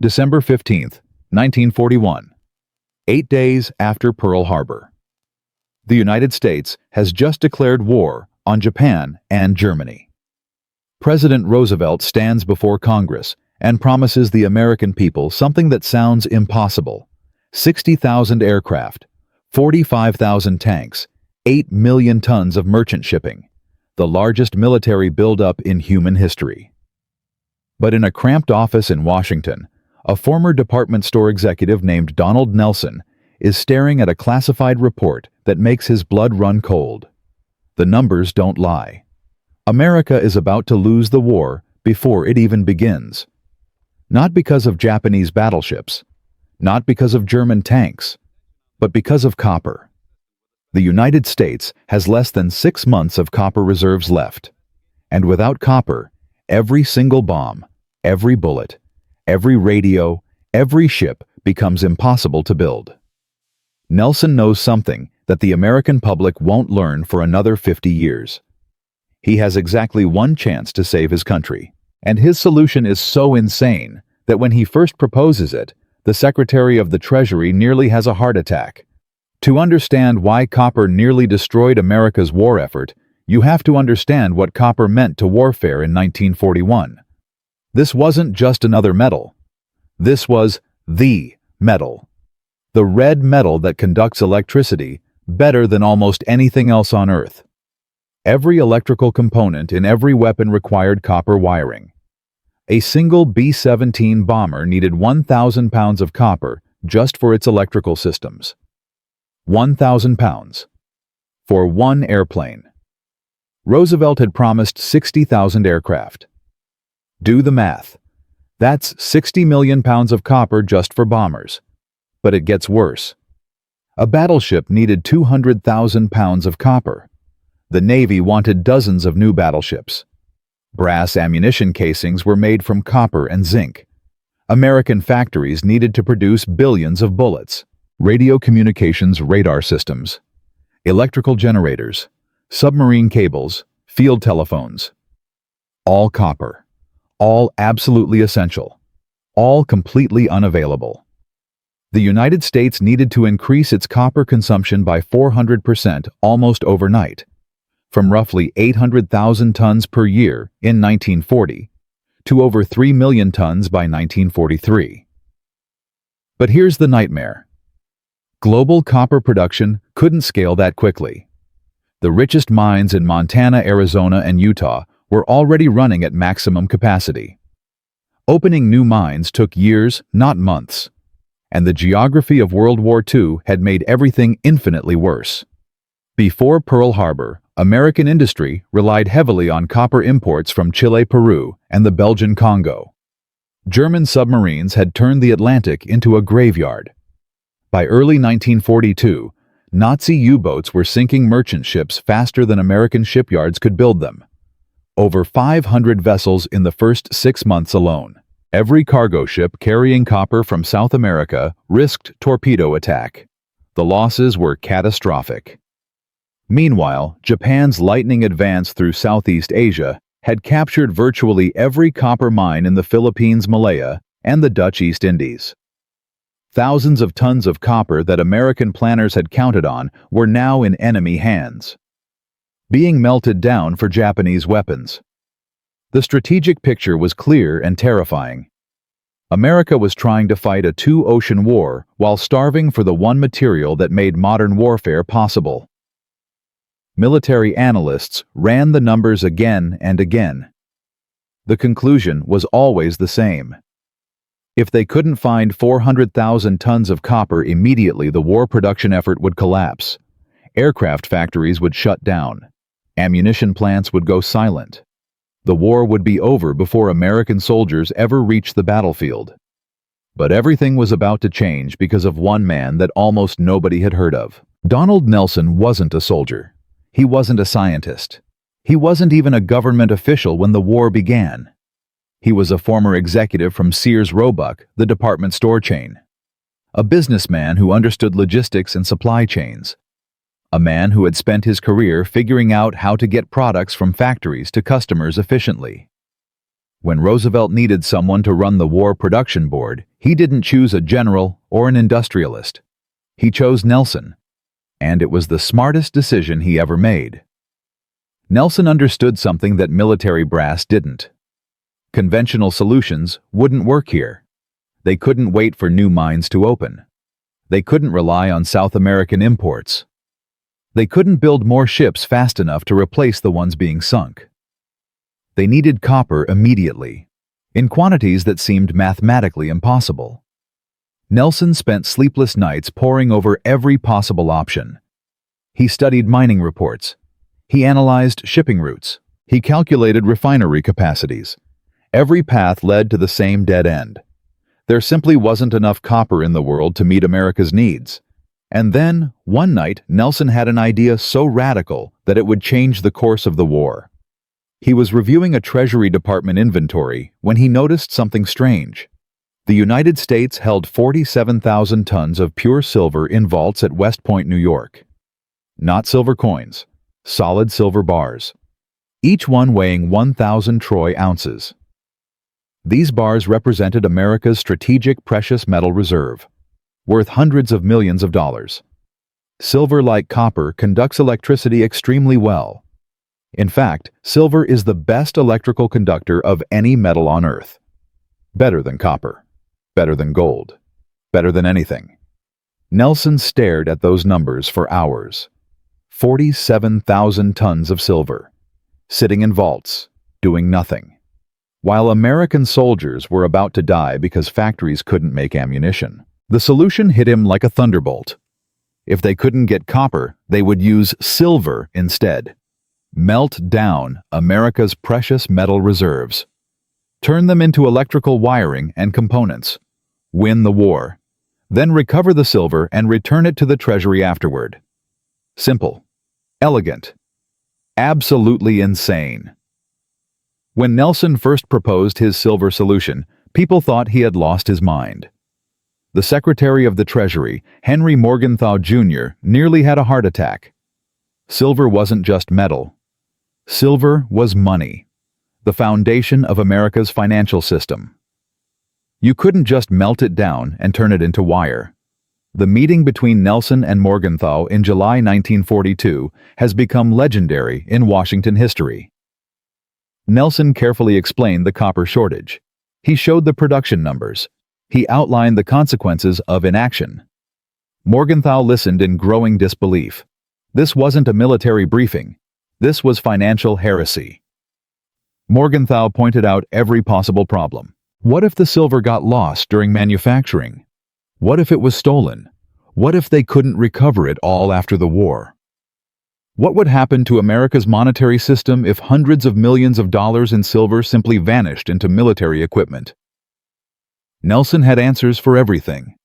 December 15, 1941. 8 days after Pearl Harbor. The United States has just declared war on Japan and Germany. President Roosevelt stands before Congress and promises the American people something that sounds impossible: 60,000 aircraft, 45,000 tanks, 8 million tons of merchant shipping, the largest military buildup in human history. But in a cramped office in Washington, a former department store executive named Donald Nelson is staring at a classified report that makes his blood run cold. The numbers don't lie. America is about to lose the war before it even begins. Not because of Japanese battleships, not because of German tanks, but because of copper. The United States has less than 6 months of copper reserves left. And without copper, every single bomb, every bullet, every radio, every ship becomes impossible to build. Nelson knows something that the American public won't learn for another 50 years. He has exactly one chance to save his country, and his solution is so insane that when he first proposes it, the Secretary of the Treasury nearly has a heart attack. To understand why copper nearly destroyed America's war effort, you have to understand what copper meant to warfare in 1941. This wasn't just another metal. This was the metal. The red metal that conducts electricity better than almost anything else on Earth. Every electrical component in every weapon required copper wiring. A single B-17 bomber needed 1,000 pounds of copper just for its electrical systems. 1,000 pounds. For one airplane. Roosevelt had promised 60,000 aircraft. Do the math. That's 60 million pounds of copper just for bombers. But it gets worse. A battleship needed 200,000 pounds of copper. The Navy wanted dozens of new battleships. Brass ammunition casings were made from copper and zinc. American factories needed to produce billions of bullets. Radio communications radar systems, electrical generators, submarine cables, field telephones. All copper. All absolutely essential. All completely unavailable. The United States needed to increase its copper consumption by 400% almost overnight, from roughly 800,000 tons per year in 1940 to over 3 million tons by 1943. But here's the nightmare. Global copper production couldn't scale that quickly. The richest mines in Montana, Arizona, and Utah were already running at maximum capacity. Opening new mines took years, not months. And the geography of World War II had made everything infinitely worse. Before Pearl Harbor, American industry relied heavily on copper imports from Chile, Peru, and the Belgian Congo. German submarines had turned the Atlantic into a graveyard. By early 1942, Nazi U-boats were sinking merchant ships faster than American shipyards could build them. Over 500 vessels in the first 6 months alone. Every cargo ship carrying copper from South America risked torpedo attack. The losses were catastrophic. Meanwhile, Japan's lightning advance through Southeast Asia had captured virtually every copper mine in the Philippines, Malaya, and the Dutch East Indies. Thousands of tons of copper that American planners had counted on were now in enemy hands, being melted down for Japanese weapons. The strategic picture was clear and terrifying. America was trying to fight a two-ocean war while starving for the one material that made modern warfare possible. Military analysts ran the numbers again and again. The conclusion was always the same. If they couldn't find 400,000 tons of copper immediately, the war production effort would collapse. Aircraft factories would shut down. Ammunition plants would go silent. The war would be over before American soldiers ever reached the battlefield. But everything was about to change because of one man that almost nobody had heard of. Donald Nelson wasn't a soldier. He wasn't a scientist. He wasn't even a government official when the war began. He was a former executive from Sears Roebuck, the department store chain. A businessman who understood logistics and supply chains. A man who had spent his career figuring out how to get products from factories to customers efficiently. When Roosevelt needed someone to run the War Production Board, he didn't choose a general or an industrialist. He chose Nelson, and it was the smartest decision he ever made. Nelson understood something that military brass didn't. Conventional solutions wouldn't work here. They couldn't wait for new mines to open. They couldn't rely on South American imports. They couldn't build more ships fast enough to replace the ones being sunk. They needed copper immediately, in quantities that seemed mathematically impossible. Nelson spent sleepless nights poring over every possible option. He studied mining reports. He analyzed shipping routes. He calculated refinery capacities. Every path led to the same dead end. There simply wasn't enough copper in the world to meet America's needs. And then, one night, Nelson had an idea so radical that it would change the course of the war. He was reviewing a Treasury Department inventory when he noticed something strange. The United States held 47,000 tons of pure silver in vaults at West Point, New York. Not silver coins, solid silver bars, each one weighing 1,000 troy ounces. These bars represented America's strategic precious metal reserve, worth hundreds of millions of dollars. Silver, like copper, conducts electricity extremely well. In fact, silver is the best electrical conductor of any metal on Earth. Better than copper, better than gold, better than anything. Nelson stared at those numbers for hours. 47,000 tons of silver, sitting in vaults, doing nothing, while American soldiers were about to die because factories couldn't make ammunition. The solution hit him like a thunderbolt. If they couldn't get copper, they would use silver instead. Melt down America's precious metal reserves. Turn them into electrical wiring and components. Win the war. Then recover the silver and return it to the Treasury afterward. Simple. Elegant. Absolutely insane. When Nelson first proposed his silver solution, people thought he had lost his mind. The Secretary of the Treasury, Henry Morgenthau Jr., nearly had a heart attack. Silver wasn't just metal. Silver was money, the foundation of America's financial system. You couldn't just melt it down and turn it into wire. The meeting between Nelson and Morgenthau in July 1942 has become legendary in Washington history. Nelson carefully explained the copper shortage. He showed the production numbers. He outlined the consequences of inaction. Morgenthau listened in growing disbelief. This wasn't a military briefing. This was financial heresy. Morgenthau pointed out every possible problem. What if the silver got lost during manufacturing? What if it was stolen? What if they couldn't recover it all after the war? What would happen to America's monetary system if hundreds of millions of dollars in silver simply vanished into military equipment? Nelson had answers for everything.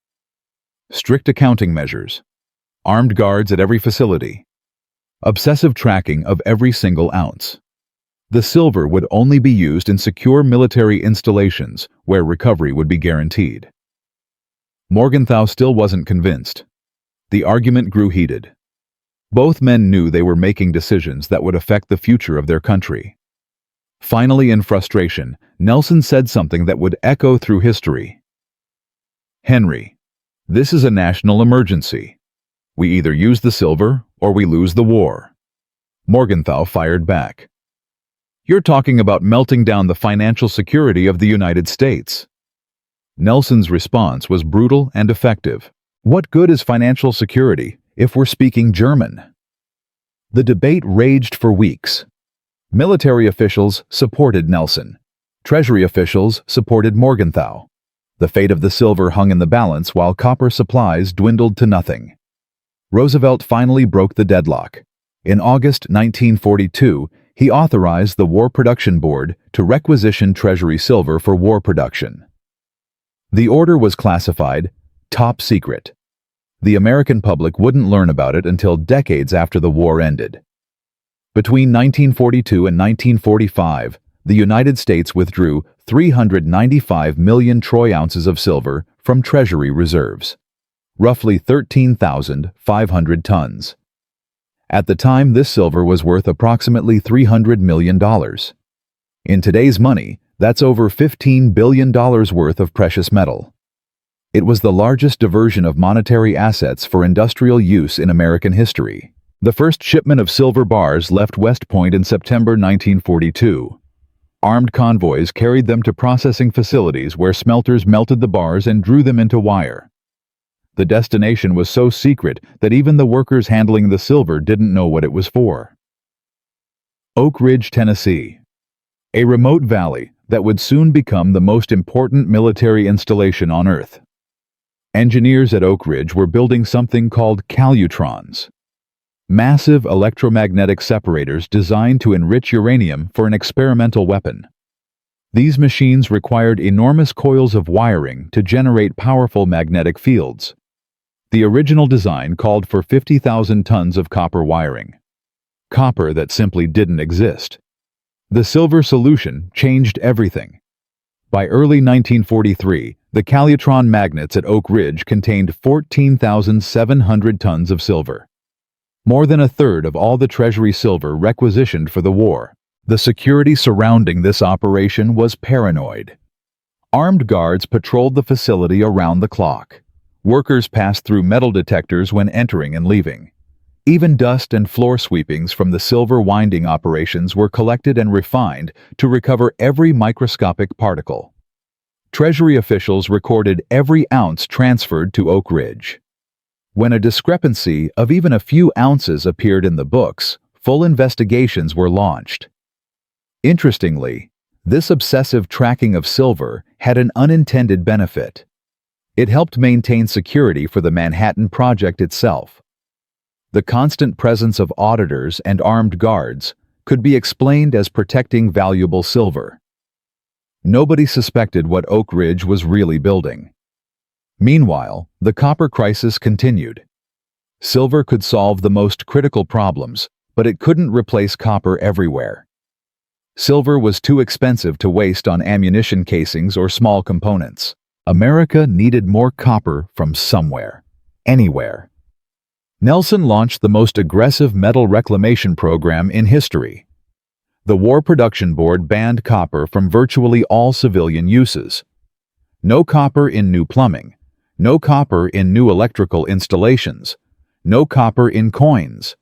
Strict accounting measures, armed guards at every facility, obsessive tracking of every single ounce. The silver would only be used in secure military installations where recovery would be guaranteed. Morgenthau still wasn't convinced. The argument grew heated. Both men knew they were making decisions that would affect the future of their country. Finally, in frustration, Nelson said something that would echo through history. "Henry, this is a national emergency. We either use the silver or we lose the war." Morgenthau fired back. "You're talking about melting down the financial security of the United States." Nelson's response was brutal and effective. What good is financial security if we're speaking German? The debate raged for weeks. Military officials supported Nelson. Treasury officials supported Morgenthau. The fate of the silver hung in the balance while copper supplies dwindled to nothing. Roosevelt finally broke the deadlock. In August 1942, he authorized the War Production Board to requisition Treasury silver for war production. The order was classified top secret. The American public wouldn't learn about it until decades after the war ended. Between 1942 and 1945, the United States withdrew 395 million troy ounces of silver from Treasury reserves, roughly 13,500 tons. At the time, this silver was worth approximately $300 million. In today's money, That's over $15 billion worth of precious metal. It was the largest diversion of monetary assets for industrial use in American history. The first shipment of silver bars left West Point in September 1942. Armed convoys carried them to processing facilities where smelters melted the bars and drew them into wire. The destination was so secret that even the workers handling the silver didn't know what it was for. Oak Ridge, Tennessee. A remote valley that would soon become the most important military installation on Earth. Engineers at Oak Ridge were building something called calutrons, massive electromagnetic separators designed to enrich uranium for an experimental weapon. These machines required enormous coils of wiring to generate powerful magnetic fields. The original design called for 50,000 tons of copper wiring. Copper that simply didn't exist. The silver solution changed everything. By early 1943, the calutron magnets at Oak Ridge contained 14,700 tons of silver. More than a third of all the Treasury silver requisitioned for the war. The security surrounding this operation was paranoid. Armed guards patrolled the facility around the clock. Workers passed through metal detectors when entering and leaving. Even dust and floor sweepings from the silver winding operations were collected and refined to recover every microscopic particle. Treasury officials recorded every ounce transferred to Oak Ridge. When a discrepancy of even a few ounces appeared in the books, full investigations were launched. Interestingly, this obsessive tracking of silver had an unintended benefit. It helped maintain security for the Manhattan Project itself. The constant presence of auditors and armed guards could be explained as protecting valuable silver. Nobody suspected what Oak Ridge was really building. Meanwhile, the copper crisis continued. Silver could solve the most critical problems, but it couldn't replace copper everywhere. Silver was too expensive to waste on ammunition casings or small components. America needed more copper from somewhere, anywhere. Nelson launched the most aggressive metal reclamation program in history. The War Production Board banned copper from virtually all civilian uses. No copper in new plumbing, no copper in new electrical installations, no copper in coins.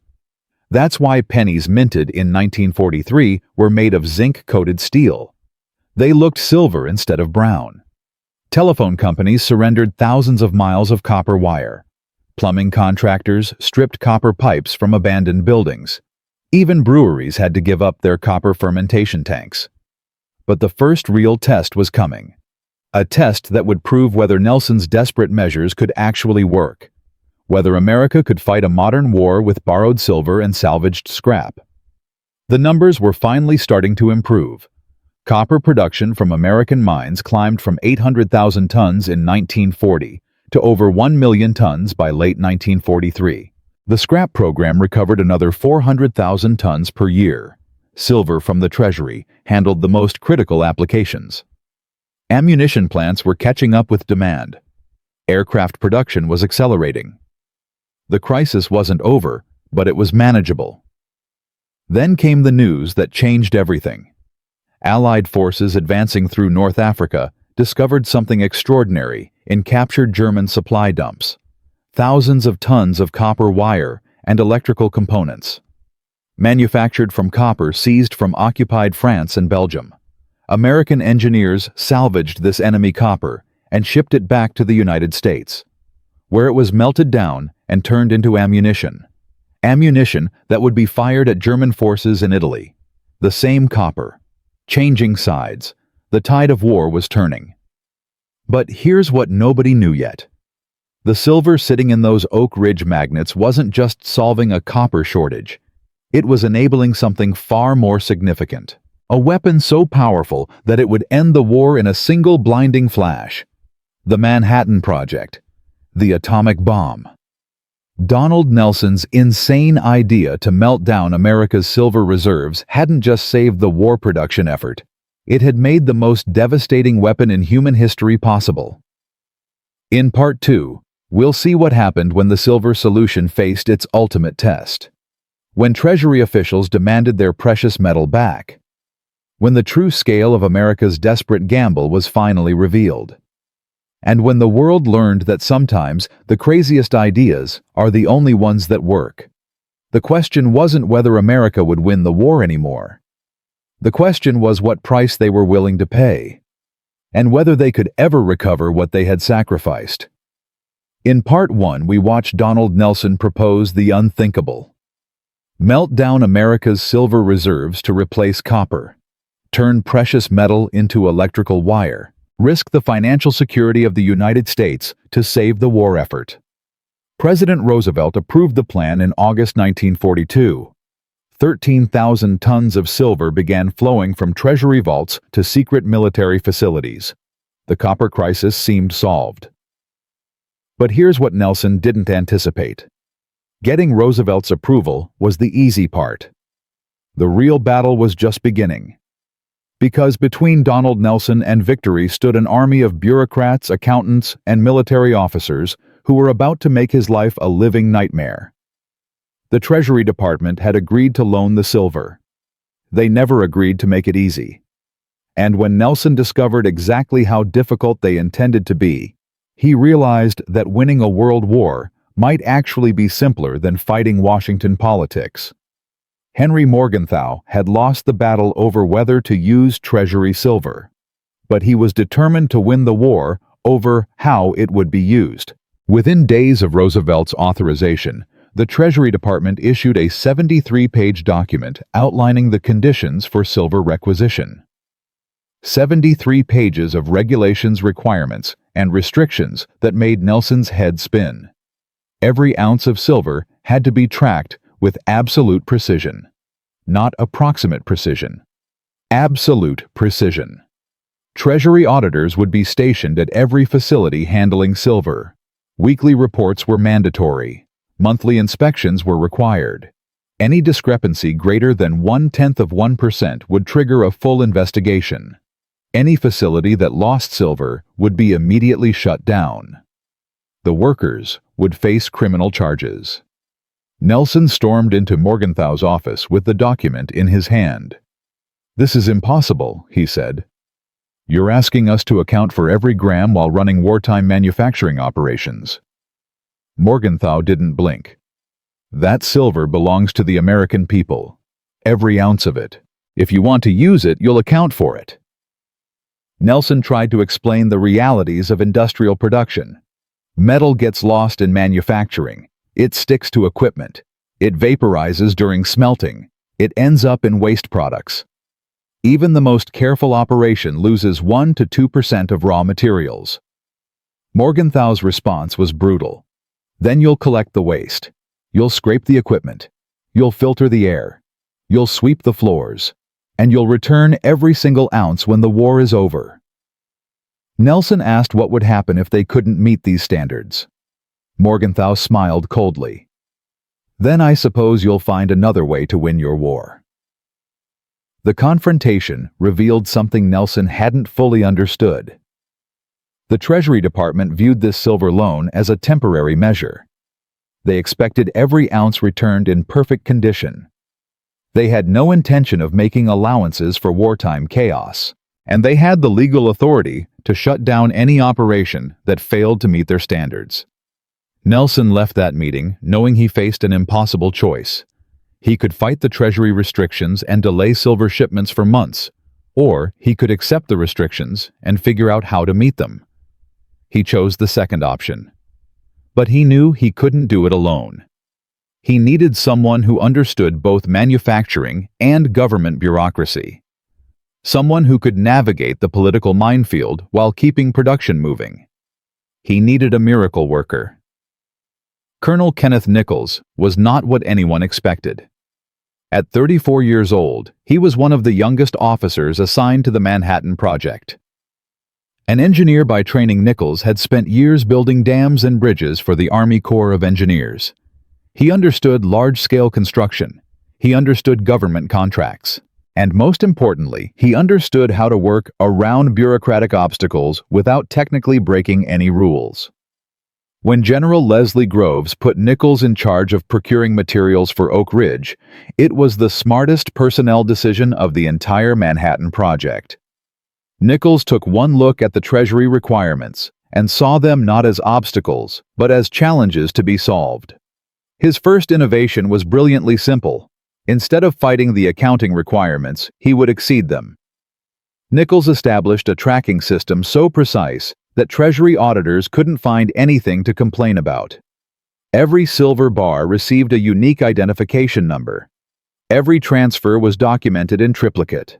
That's why pennies minted in 1943 were made of zinc-coated steel. They looked silver instead of brown. Telephone companies surrendered thousands of miles of copper wire. Plumbing contractors stripped copper pipes from abandoned buildings. Even breweries had to give up their copper fermentation tanks. But the first real test was coming. A test that would prove whether Nelson's desperate measures could actually work. Whether America could fight a modern war with borrowed silver and salvaged scrap. The numbers were finally starting to improve. Copper production from American mines climbed from 800,000 tons in 1940 to over 1 million tons by late 1943. The scrap program recovered another 400,000 tons per year. Silver from the Treasury handled the most critical applications. Ammunition plants were catching up with demand. Aircraft production was accelerating. The crisis wasn't over, but it was manageable. Then came the news that changed everything. Allied forces advancing through North Africa discovered something extraordinary in captured German supply dumps. Thousands of tons of copper wire and electrical components. Manufactured from copper seized from occupied France and Belgium. American engineers salvaged this enemy copper and shipped it back to the United States, where it was melted down and turned into ammunition. Ammunition that would be fired at German forces in Italy. The same copper. Changing sides. The tide of war was turning. But here's what nobody knew yet. The silver sitting in those Oak Ridge magnets wasn't just solving a copper shortage. It was enabling something far more significant. A weapon so powerful that it would end the war in a single blinding flash. The Manhattan Project. The atomic bomb. Donald Nelson's insane idea to melt down America's silver reserves hadn't just saved the war production effort. It had made the most devastating weapon in human history possible. In Part 2, we'll see what happened when the silver solution faced its ultimate test. When Treasury officials demanded their precious metal back. when the true scale of America's desperate gamble was finally revealed. And when the world learned that sometimes the craziest ideas are the only ones that work. The question wasn't whether America would win the war anymore. The question was what price they were willing to pay, and whether they could ever recover what they had sacrificed. In Part 1, we watched Donald Nelson propose the unthinkable. Melt down America's silver reserves to replace copper. Turn precious metal into electrical wire. Risk the financial security of the United States to save the war effort. President Roosevelt approved the plan in August 1942. 13,000 tons of silver began flowing from Treasury vaults to secret military facilities. The copper crisis seemed solved. But here's what Nelson didn't anticipate. Getting Roosevelt's approval was the easy part. The real battle was just beginning. Because between Donald Nelson and victory stood an army of bureaucrats, accountants, and military officers who were about to make his life a living nightmare. The Treasury Department had agreed to loan the silver. They never agreed to make it easy. And when Nelson discovered exactly how difficult they intended to be, he realized that winning a world war might actually be simpler than fighting Washington politics. Henry Morgenthau had lost the battle over whether to use Treasury silver, but he was determined to win the war over how it would be used. Within days of Roosevelt's authorization, the Treasury Department issued a 73-page document outlining the conditions for silver requisition. 73 pages of regulations, requirements, and restrictions that made Nelson's head spin. Every ounce of silver had to be tracked with absolute precision. Not approximate precision. Absolute precision. Treasury auditors would be stationed at every facility handling silver. Weekly reports were mandatory. Monthly inspections were required. Any discrepancy greater than 0.1% would trigger a full investigation. Any facility that lost silver would be immediately shut down. The workers would face criminal charges. Nelson stormed into Morgenthau's office with the document in his hand. "This is impossible," he said. "You're asking us to account for every gram while running wartime manufacturing operations." Morgenthau didn't blink. "That silver belongs to the American people. Every ounce of it. If you want to use it, you'll account for it." Nelson tried to explain the realities of industrial production. Metal gets lost in manufacturing. It sticks to equipment. It vaporizes during smelting. It ends up in waste products. Even the most careful operation loses 1 to 2% of raw materials. Morgenthau's response was brutal. "Then you'll collect the waste. You'll scrape the equipment. You'll filter the air. You'll sweep the floors. And you'll return every single ounce when the war is over." Nelson asked what would happen if they couldn't meet these standards. Morgenthau smiled coldly. "Then I suppose you'll find another way to win your war." The confrontation revealed something Nelson hadn't fully understood. The Treasury Department viewed this silver loan as a temporary measure. They expected every ounce returned in perfect condition. They had no intention of making allowances for wartime chaos, and they had the legal authority to shut down any operation that failed to meet their standards. Nelson left that meeting knowing he faced an impossible choice. He could fight the Treasury restrictions and delay silver shipments for months, or he could accept the restrictions and figure out how to meet them. He chose the second option. But he knew he couldn't do it alone. He needed someone who understood both manufacturing and government bureaucracy. Someone who could navigate the political minefield while keeping production moving. He needed a miracle worker. Colonel Kenneth Nichols was not what anyone expected. At 34 years old, he was one of the youngest officers assigned to the Manhattan Project. An engineer by training, Nichols had spent years building dams and bridges for the Army Corps of Engineers. He understood large-scale construction. He understood government contracts. And most importantly, he understood how to work around bureaucratic obstacles without technically breaking any rules. When General Leslie Groves put Nichols in charge of procuring materials for Oak Ridge, it was the smartest personnel decision of the entire Manhattan Project. Nichols took one look at the Treasury requirements and saw them not as obstacles, but as challenges to be solved. His first innovation was brilliantly simple. Instead of fighting the accounting requirements, he would exceed them. Nichols established a tracking system so precise that Treasury auditors couldn't find anything to complain about. Every silver bar received a unique identification number. Every transfer was documented in triplicate.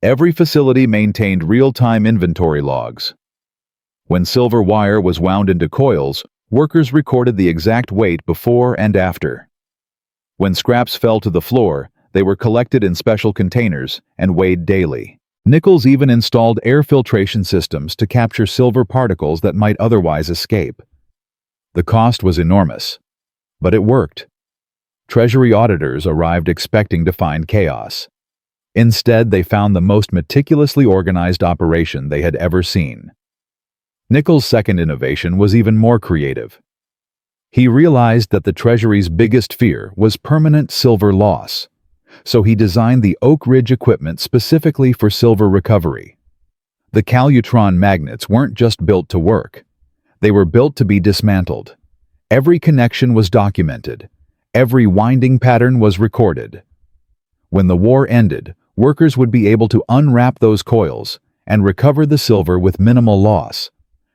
Every facility maintained real-time inventory logs. When silver wire was wound into coils, workers recorded the exact weight before and after. When scraps fell to the floor, they were collected in special containers and weighed daily. Nichols even installed air filtration systems to capture silver particles that might otherwise escape. The cost was enormous, but it worked. Treasury auditors arrived expecting to find chaos. Instead, they found the most meticulously organized operation they had ever seen. Nichols' second innovation was even more creative. He realized that the Treasury's biggest fear was permanent silver loss, so he designed the Oak Ridge equipment specifically for silver recovery. The calutron magnets weren't just built to work. They were built to be dismantled. Every connection was documented. Every winding pattern was recorded. When the war ended, workers would be able to unwrap those coils and recover the silver with minimal loss.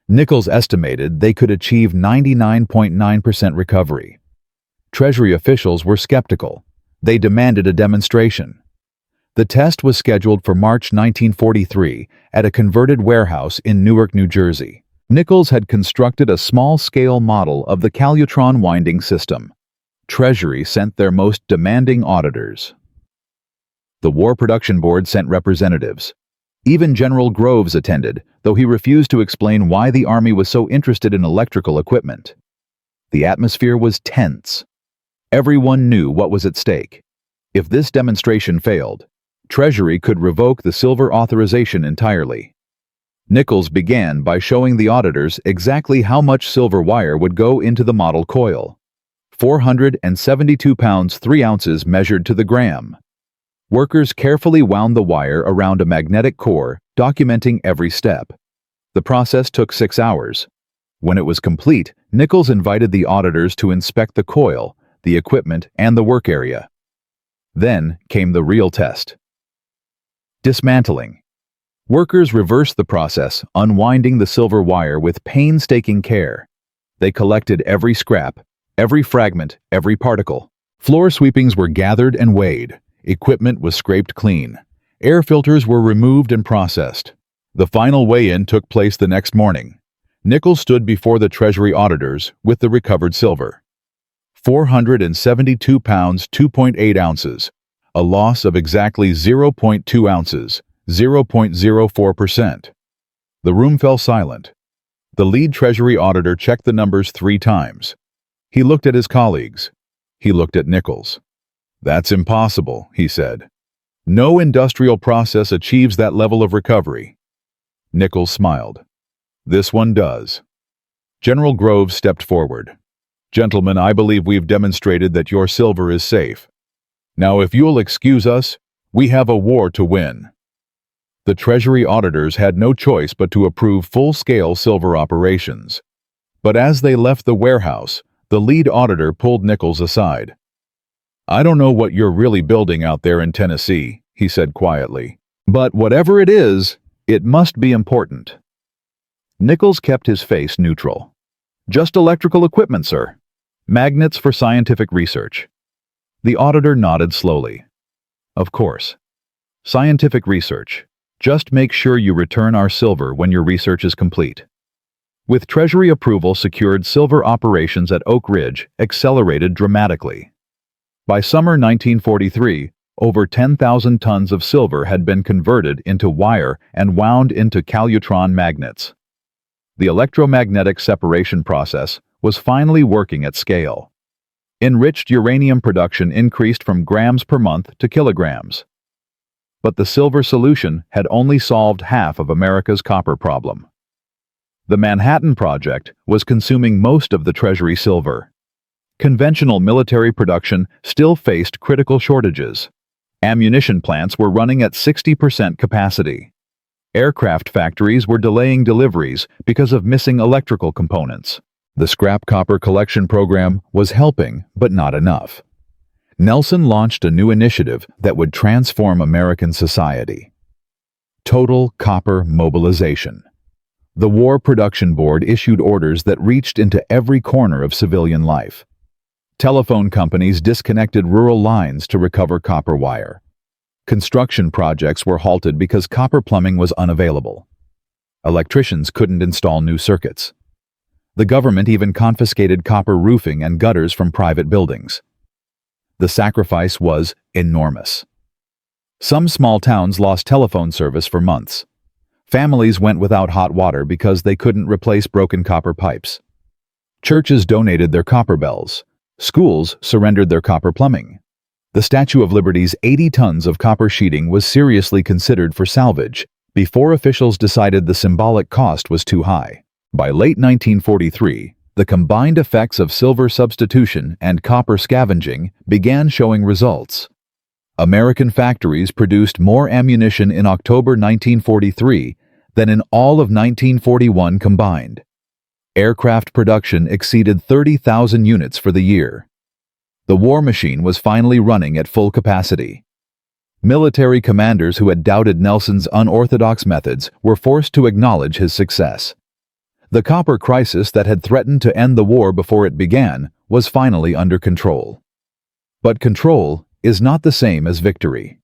Nichols estimated they could achieve 99.9% recovery. Treasury officials were skeptical. They demanded a demonstration. The test was scheduled for March 1943 at a converted warehouse in Newark, New Jersey. Nichols had constructed a small-scale model of the calutron winding system. Treasury sent their most demanding auditors. The War Production Board sent representatives. Even General Groves attended, though he refused to explain why the Army was so interested in electrical equipment. The atmosphere was tense. Everyone knew what was at stake. If this demonstration failed, Treasury could revoke the silver authorization entirely. Nichols began by showing the auditors exactly how much silver wire would go into the model coil. 472 pounds 3 ounces measured to the gram. Workers carefully wound the wire around a magnetic core, documenting every step. The process took 6 hours. When it was complete, Nichols invited the auditors to inspect the coil, the equipment, and the work area. Then came the real test. Dismantling. Workers reversed the process, unwinding the silver wire with painstaking care. They collected every scrap, every fragment, every particle. Floor sweepings were gathered and weighed. Equipment was scraped clean. Air filters were removed and processed. The final weigh-in took place the next morning. Nichols stood before the Treasury auditors with the recovered silver. 472 pounds 2.8 ounces, a loss of exactly 0.2 ounces, 0.04%. The room fell silent. The lead Treasury auditor checked the numbers 3 times. He looked at his colleagues. He looked at Nichols. "That's impossible," he said. "No industrial process achieves that level of recovery." Nichols smiled. "This one does." General Groves stepped forward. "Gentlemen, I believe we've demonstrated that your silver is safe. Now, if you'll excuse us, we have a war to win." The Treasury auditors had no choice but to approve full-scale silver operations. But as they left the warehouse, the lead auditor pulled Nichols aside. "I don't know what you're really building out there in Tennessee," he said quietly. "But whatever it is, it must be important." Nichols kept his face neutral. "Just electrical equipment, sir. Magnets for scientific research." The auditor nodded slowly. "Of course. Scientific research. Just make sure you return our silver when your research is complete." With Treasury approval secured, silver operations at Oak Ridge accelerated dramatically. By summer 1943, over 10,000 tons of silver had been converted into wire and wound into calutron magnets. The electromagnetic separation process was finally working at scale. Enriched uranium production increased from grams per month to kilograms. But the silver solution had only solved half of America's copper problem. The Manhattan Project was consuming most of the Treasury silver. Conventional military production still faced critical shortages. Ammunition plants were running at 60% capacity. Aircraft factories were delaying deliveries because of missing electrical components. The scrap copper collection program was helping, but not enough. Nelson launched a new initiative that would transform American society. Total Copper Mobilization. The War Production Board issued orders that reached into every corner of civilian life. Telephone companies disconnected rural lines to recover copper wire. Construction projects were halted because copper plumbing was unavailable. Electricians couldn't install new circuits. The government even confiscated copper roofing and gutters from private buildings. The sacrifice was enormous. Some small towns lost telephone service for months. Families went without hot water because they couldn't replace broken copper pipes. Churches donated their copper bells. Schools surrendered their copper plumbing. The Statue of Liberty's 80 tons of copper sheeting was seriously considered for salvage before officials decided the symbolic cost was too high. By late 1943, the combined effects of silver substitution and copper scavenging began showing results. American factories produced more ammunition in October 1943 than in all of 1941 combined. Aircraft production exceeded 30,000 units for the year. The war machine was finally running at full capacity. Military commanders who had doubted Nelson's unorthodox methods were forced to acknowledge his success. The copper crisis that had threatened to end the war before it began was finally under control. But control is not the same as victory.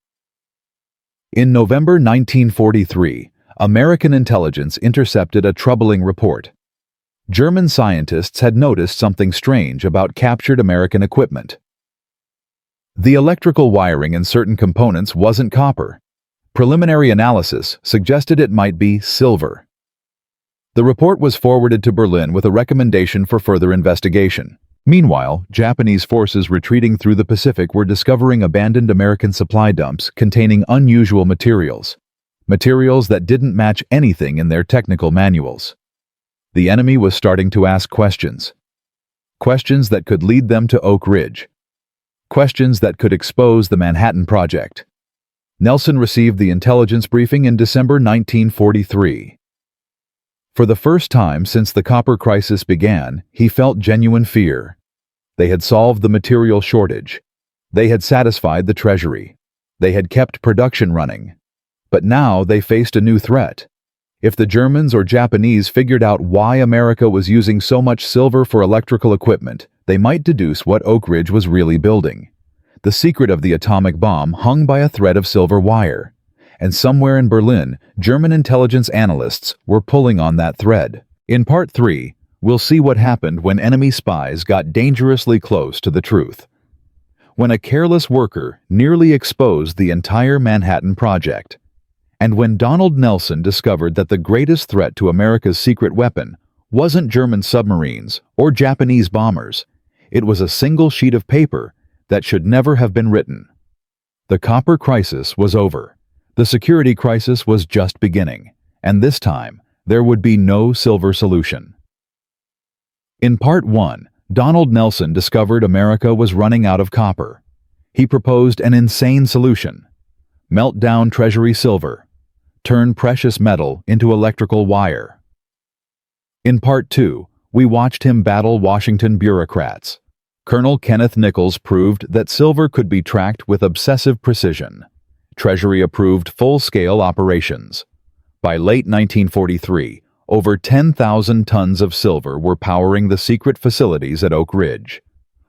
In November 1943, American intelligence intercepted a troubling report. German scientists had noticed something strange about captured American equipment. The electrical wiring in certain components wasn't copper. Preliminary analysis suggested it might be silver. The report was forwarded to Berlin with a recommendation for further investigation. Meanwhile, Japanese forces retreating through the Pacific were discovering abandoned American supply dumps containing unusual materials that didn't match anything in their technical manuals. The enemy was starting to ask questions that could lead them to Oak Ridge, questions that could expose the Manhattan Project. Nelson received the intelligence briefing in December 1943. For the first time since the copper crisis began, he felt genuine fear. They had solved the material shortage. They had satisfied the Treasury. They had kept production running. But now they faced a new threat. If the Germans or Japanese figured out why America was using so much silver for electrical equipment, they might deduce what Oak Ridge was really building. The secret of the atomic bomb hung by a thread of silver wire. And somewhere in Berlin, German intelligence analysts were pulling on that thread. In Part 3, we'll see what happened when enemy spies got dangerously close to the truth. When a careless worker nearly exposed the entire Manhattan Project. And when Donald Nelson discovered that the greatest threat to America's secret weapon wasn't German submarines or Japanese bombers, it was a single sheet of paper that should never have been written. The copper crisis was over. The security crisis was just beginning, and this time, there would be no silver solution. In Part 1, Donald Nelson discovered America was running out of copper. He proposed an insane solution: melt down Treasury silver, turn precious metal into electrical wire. In Part 2, we watched him battle Washington bureaucrats. Colonel Kenneth Nichols proved that silver could be tracked with obsessive precision. Treasury approved full-scale operations. By late 1943, over 10,000 tons of silver were powering the secret facilities at Oak Ridge.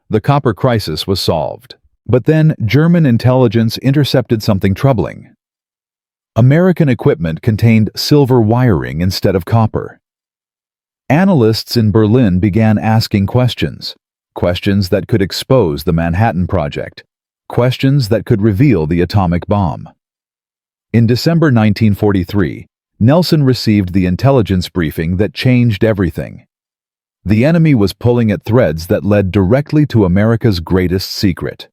The copper crisis was solved. But then German intelligence intercepted something troubling. American equipment contained silver wiring instead of copper. Analysts in Berlin began asking questions that could expose the Manhattan Project. Questions that could reveal the atomic bomb. In December 1943, Nelson received the intelligence briefing that changed everything. The enemy was pulling at threads that led directly to America's greatest secret.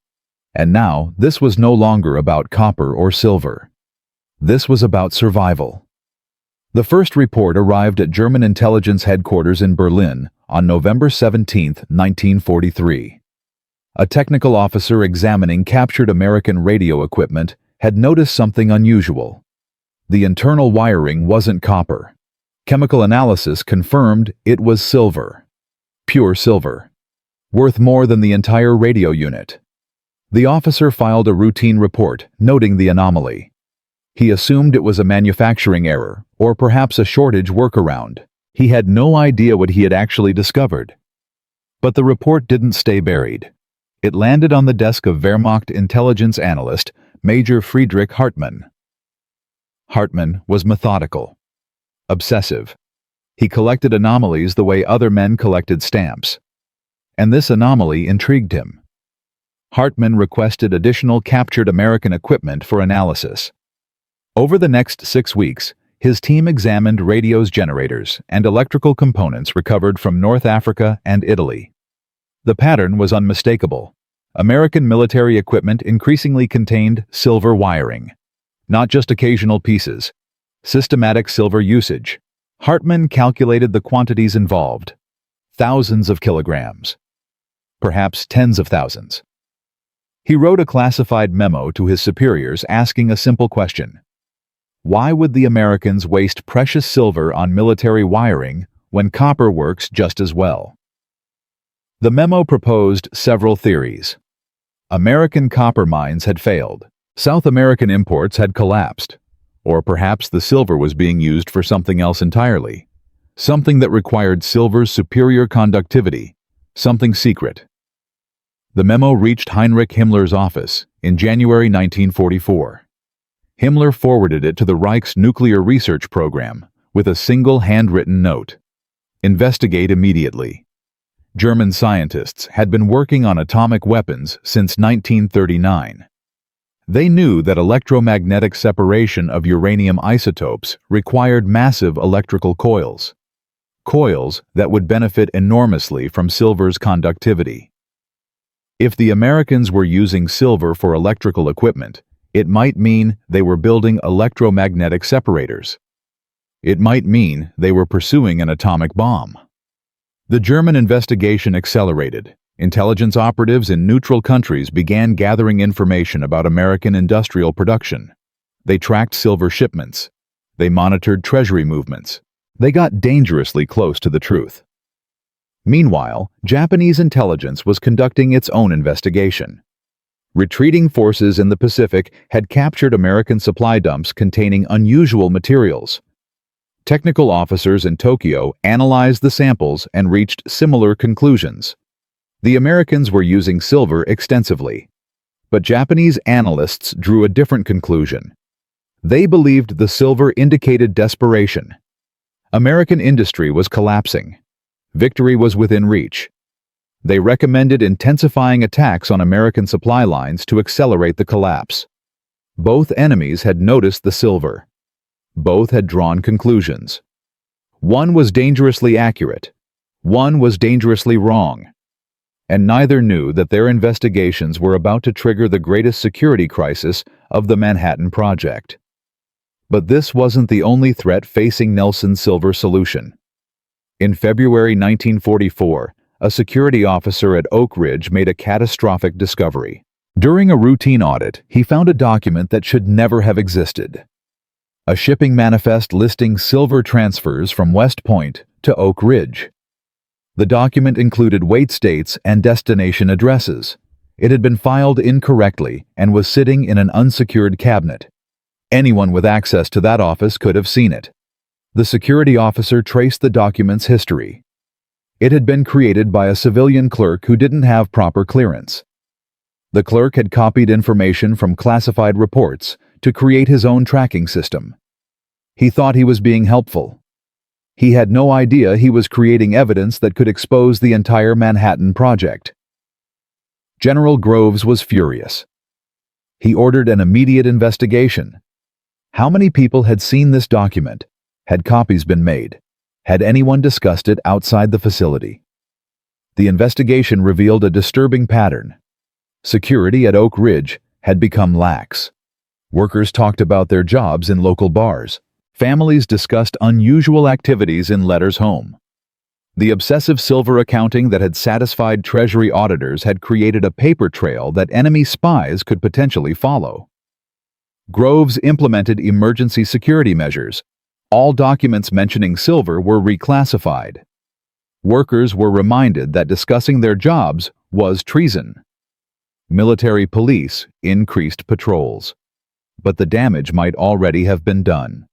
And now, this was no longer about copper or silver. This was about survival. The first report arrived at German intelligence headquarters in Berlin on November 17, 1943. A technical officer examining captured American radio equipment had noticed something unusual. The internal wiring wasn't copper. Chemical analysis confirmed it was silver. Pure silver. Worth more than the entire radio unit. The officer filed a routine report noting the anomaly. He assumed it was a manufacturing error, or perhaps a shortage workaround. He had no idea what he had actually discovered. But the report didn't stay buried. It landed on the desk of Wehrmacht intelligence analyst Major Friedrich Hartmann. Hartmann was methodical, obsessive. He collected anomalies the way other men collected stamps. And this anomaly intrigued him. Hartmann requested additional captured American equipment for analysis. Over the next 6 weeks, his team examined radios, generators, and electrical components recovered from North Africa and Italy. The pattern was unmistakable. American military equipment increasingly contained silver wiring. Not just occasional pieces. Systematic silver usage. Hartmann calculated the quantities involved. Thousands of kilograms. Perhaps tens of thousands. He wrote a classified memo to his superiors asking a simple question. Why would the Americans waste precious silver on military wiring when copper works just as well? The memo proposed several theories. American copper mines had failed. South American imports had collapsed. Or perhaps the silver was being used for something else entirely. Something that required silver's superior conductivity. Something secret. The memo reached Heinrich Himmler's office in January 1944. Himmler forwarded it to the Reich's nuclear research program with a single handwritten note. Investigate immediately. German scientists had been working on atomic weapons since 1939. They knew that electromagnetic separation of uranium isotopes required massive electrical coils. Coils that would benefit enormously from silver's conductivity. If the Americans were using silver for electrical equipment, it might mean they were building electromagnetic separators. It might mean they were pursuing an atomic bomb. The German investigation accelerated. Intelligence operatives in neutral countries began gathering information about American industrial production. They tracked silver shipments. They monitored Treasury movements. They got dangerously close to the truth. Meanwhile, Japanese intelligence was conducting its own investigation. Retreating forces in the Pacific had captured American supply dumps containing unusual materials. Technical officers in Tokyo analyzed the samples and reached similar conclusions. The Americans were using silver extensively. But Japanese analysts drew a different conclusion. They believed the silver indicated desperation. American industry was collapsing. Victory was within reach. They recommended intensifying attacks on American supply lines to accelerate the collapse. Both enemies had noticed the silver. Both had drawn conclusions. One was dangerously accurate. One was dangerously wrong. And neither knew that their investigations were about to trigger the greatest security crisis of the Manhattan Project. But this wasn't the only threat facing Nelson's silver solution. In February 1944, a security officer at Oak Ridge made a catastrophic discovery. During a routine audit, he found a document that should never have existed. A shipping manifest listing silver transfers from West Point to Oak Ridge. The document included weight states and destination addresses. It had been filed incorrectly and was sitting in an unsecured cabinet. Anyone with access to that office could have seen it. The security officer traced the document's history. It had been created by a civilian clerk who didn't have proper clearance. The clerk had copied information from classified reports to create his own tracking system. He thought he was being helpful. He had no idea he was creating evidence that could expose the entire Manhattan Project. General Groves was furious. He ordered an immediate investigation. How many people had seen this document? Had copies been made? Had anyone discussed it outside the facility? The investigation revealed a disturbing pattern. Security at Oak Ridge had become lax. Workers talked about their jobs in local bars. Families discussed unusual activities in letters home. The obsessive silver accounting that had satisfied Treasury auditors had created a paper trail that enemy spies could potentially follow. Groves implemented emergency security measures. All documents mentioning silver were reclassified. Workers were reminded that discussing their jobs was treason. Military police increased patrols. But the damage might already have been done.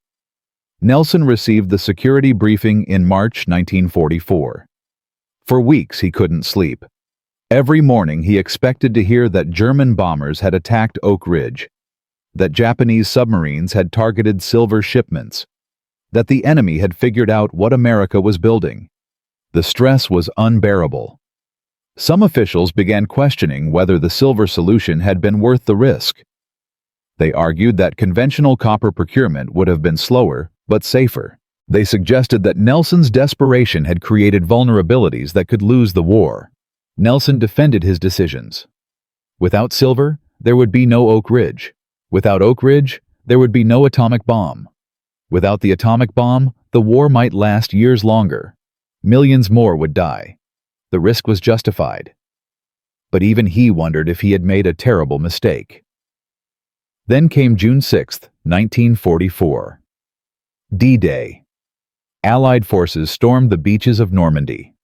Nelson received the security briefing in March 1944. For weeks he couldn't sleep. Every morning he expected to hear that German bombers had attacked Oak Ridge, that Japanese submarines had targeted silver shipments, that the enemy had figured out what America was building. The stress was unbearable. Some officials began questioning whether the silver solution had been worth the risk. They argued that conventional copper procurement would have been slower, but safer. They suggested that Nelson's desperation had created vulnerabilities that could lose the war. Nelson defended his decisions. Without silver, there would be no Oak Ridge. Without Oak Ridge, there would be no atomic bomb. Without the atomic bomb, the war might last years longer. Millions more would die. The risk was justified. But even he wondered if he had made a terrible mistake. Then came June 6, 1944. D-Day. Allied forces stormed the beaches of Normandy.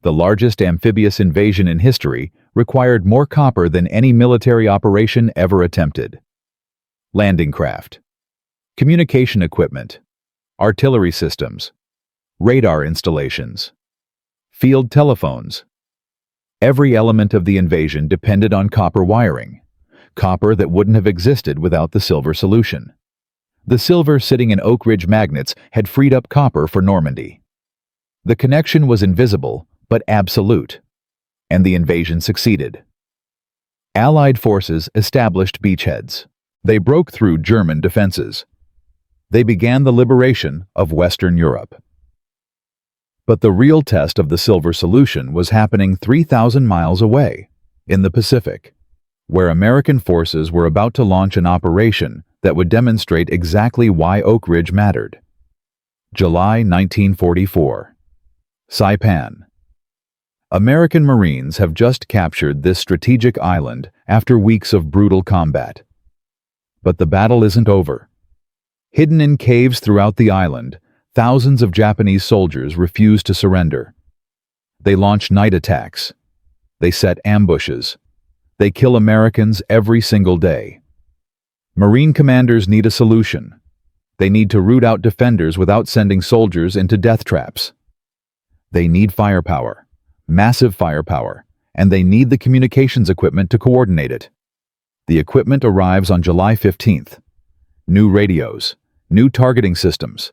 The largest amphibious invasion in history required more copper than any military operation ever attempted. Landing craft, communication equipment, artillery systems, radar installations, field telephones. Every element of the invasion depended on copper wiring, copper that wouldn't have existed without the silver solution. The silver sitting in Oak Ridge magnets had freed up copper for Normandy. The connection was invisible, but absolute, and the invasion succeeded. Allied forces established beachheads. They broke through German defenses. They began the liberation of Western Europe. But the real test of the silver solution was happening 3,000 miles away, in the Pacific, where American forces were about to launch an operation that would demonstrate exactly why Oak Ridge mattered. July 1944. Saipan. American Marines have just captured this strategic island after weeks of brutal combat. But the battle isn't over. Hidden in caves throughout the island, thousands of Japanese soldiers refuse to surrender. They launch night attacks. They set ambushes. They kill Americans every single day. Marine commanders need a solution. They need to root out defenders without sending soldiers into death traps. They need firepower, massive firepower, and they need the communications equipment to coordinate it. The equipment arrives on July 15th. New radios, new targeting systems,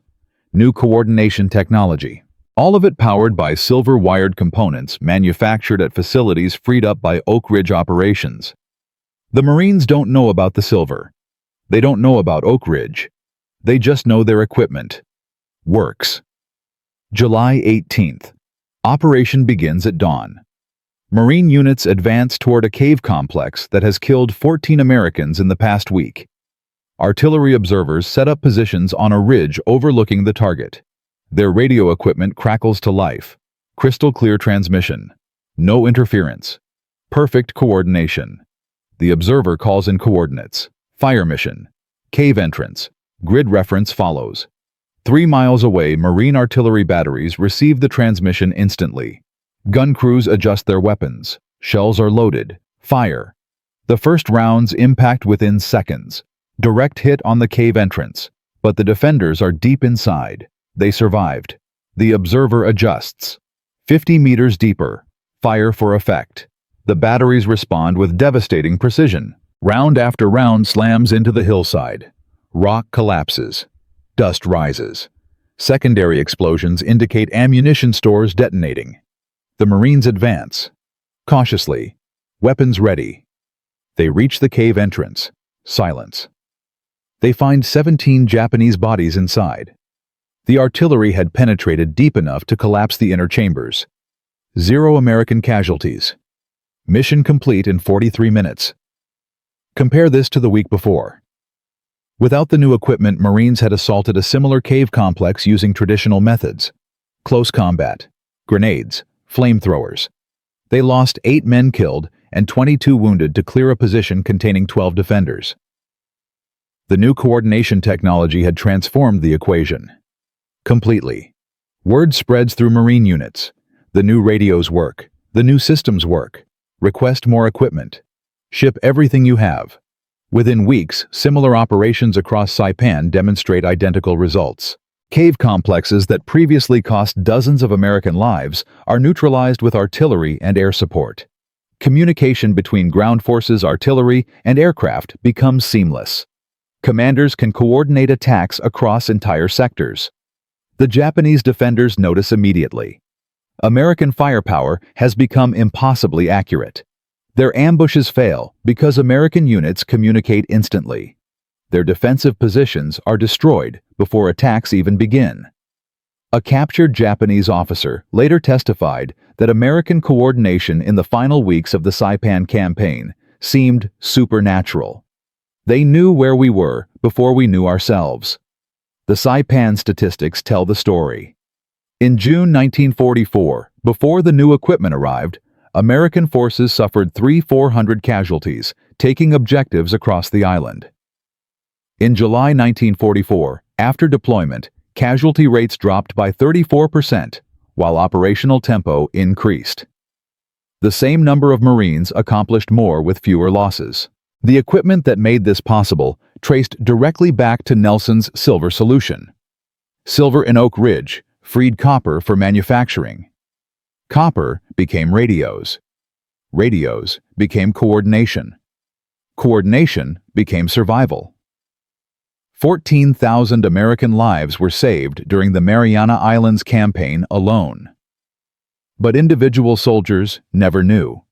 new coordination technology. All of it powered by silver-wired components manufactured at facilities freed up by Oak Ridge operations. The Marines don't know about the silver. They don't know about Oak Ridge. They just know their equipment works. July 18th. Operation begins at dawn. Marine units advance toward a cave complex that has killed 14 Americans in the past week. Artillery observers set up positions on a ridge overlooking the target. Their radio equipment crackles to life. Crystal clear transmission. No interference. Perfect coordination. The observer calls in coordinates. Fire mission. Cave entrance. Grid reference follows. 3 miles away, Marine artillery batteries receive the transmission instantly. Gun crews adjust their weapons. Shells are loaded. Fire. The first rounds impact within seconds. Direct hit on the cave entrance. But the defenders are deep inside. They survived. The observer adjusts. 50 meters deeper. Fire for effect. The batteries respond with devastating precision. Round after round slams into the hillside. Rock collapses. Dust rises. Secondary explosions indicate ammunition stores detonating. The Marines advance. Cautiously. Weapons ready. They reach the cave entrance. Silence. They find 17 Japanese bodies inside. The artillery had penetrated deep enough to collapse the inner chambers. 0 American casualties. Mission complete in 43 minutes. Compare this to the week before. Without the new equipment, Marines had assaulted a similar cave complex using traditional methods: close combat, grenades, flamethrowers. They lost 8 men killed and 22 wounded to clear a position containing 12 defenders. The new coordination technology had transformed the equation completely. Word spreads through Marine units. The new radios work. The new systems work. Request more equipment. Ship everything you have. Within weeks, similar operations across Saipan demonstrate identical results. Cave complexes that previously cost dozens of American lives are neutralized with artillery and air support. Communication between ground forces, artillery, and aircraft becomes seamless. Commanders can coordinate attacks across entire sectors. The Japanese defenders notice immediately. American firepower has become impossibly accurate. Their ambushes fail because American units communicate instantly. Their defensive positions are destroyed before attacks even begin. A captured Japanese officer later testified that American coordination in the final weeks of the Saipan campaign seemed supernatural. They knew where we were before we knew ourselves. The Saipan statistics tell the story. In June 1944, before the new equipment arrived, American forces suffered 400 casualties, taking objectives across the island. In July 1944, after deployment, casualty rates dropped by 34%, while operational tempo increased. The same number of Marines accomplished more with fewer losses. The equipment that made this possible traced directly back to Nelson's silver solution. Silver in Oak Ridge freed copper for manufacturing. Copper became radios. Radios became coordination. Coordination became survival. 14,000 American lives were saved during the Mariana Islands campaign alone. But individual soldiers never knew.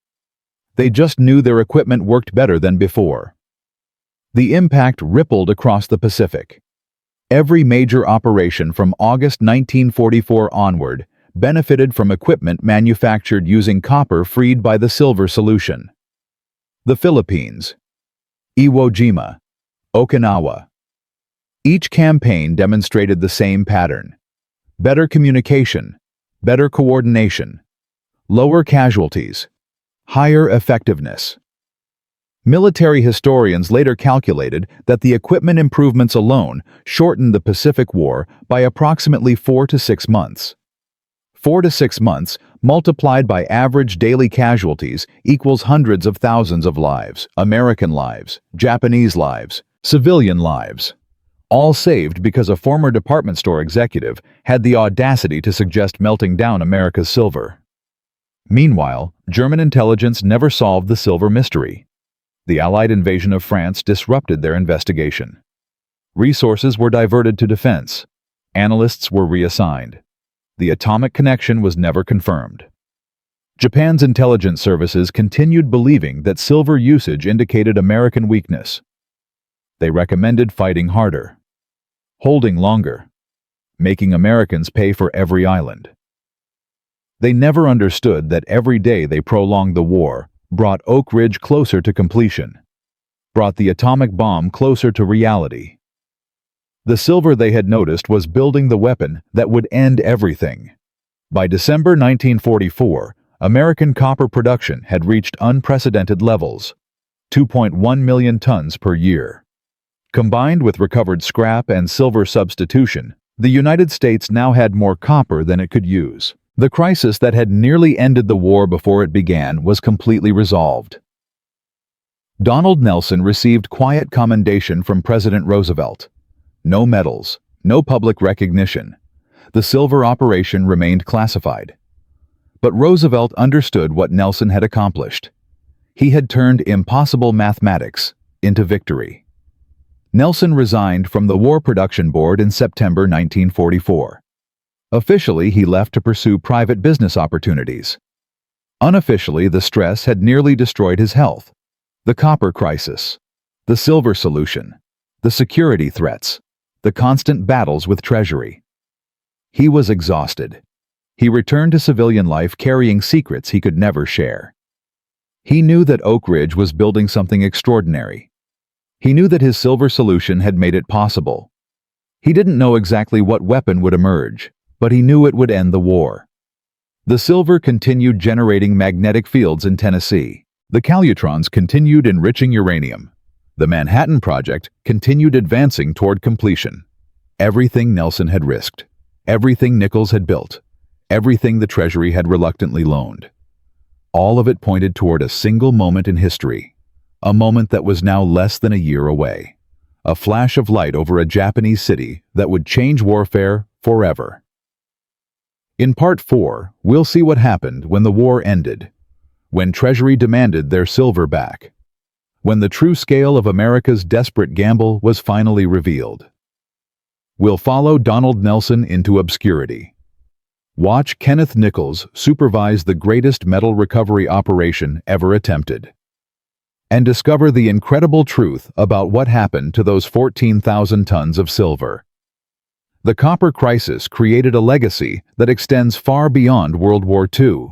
They just knew their equipment worked better than before. The impact rippled across the Pacific. Every major operation from August 1944 onward benefited from equipment manufactured using copper freed by the silver solution. The Philippines, Iwo Jima, Okinawa. Each campaign demonstrated the same pattern: better communication, better coordination, lower casualties, higher effectiveness. Military historians later calculated that the equipment improvements alone shortened the Pacific War by approximately 4 to 6 months. 4 to 6 months multiplied by average daily casualties equals hundreds of thousands of lives: American lives, Japanese lives, civilian lives. All saved because a former department store executive had the audacity to suggest melting down America's silver. Meanwhile, German intelligence never solved the silver mystery. The Allied invasion of France disrupted their investigation. Resources were diverted to defense. Analysts were reassigned. The atomic connection was never confirmed. Japan's intelligence services continued believing that silver usage indicated American weakness. They recommended fighting harder, holding longer, making Americans pay for every island. They never understood that every day they prolonged the war brought Oak Ridge closer to completion, brought the atomic bomb closer to reality. The silver they had noticed was building the weapon that would end everything. By December 1944, American copper production had reached unprecedented levels: 2.1 million tons per year. Combined with recovered scrap and silver substitution, the United States now had more copper than it could use. The crisis that had nearly ended the war before it began was completely resolved. Donald Nelson received quiet commendation from President Roosevelt. No medals, no public recognition. The silver operation remained classified. But Roosevelt understood what Nelson had accomplished. He had turned impossible mathematics into victory. Nelson resigned from the War Production Board in September 1944. Officially, he left to pursue private business opportunities. Unofficially, the stress had nearly destroyed his health. The copper crisis, the silver solution, the security threats, the constant battles with Treasury. He was exhausted. He returned to civilian life carrying secrets he could never share. He knew that Oak Ridge was building something extraordinary. He knew that his silver solution had made it possible. He didn't know exactly what weapon would emerge, but he knew it would end the war. The silver continued generating magnetic fields in Tennessee. The calutrons continued enriching uranium. The Manhattan Project continued advancing toward completion. Everything Nelson had risked, everything Nichols had built, everything the Treasury had reluctantly loaned. All of it pointed toward a single moment in history, a moment that was now less than a year away. A flash of light over a Japanese city that would change warfare forever. In Part 4, we'll see what happened when the war ended, when Treasury demanded their silver back, when the true scale of America's desperate gamble was finally revealed. We'll follow Donald Nelson into obscurity. Watch Kenneth Nichols supervise the greatest metal recovery operation ever attempted, and discover the incredible truth about what happened to those 14,000 tons of silver. The copper crisis created a legacy that extends far beyond World War II.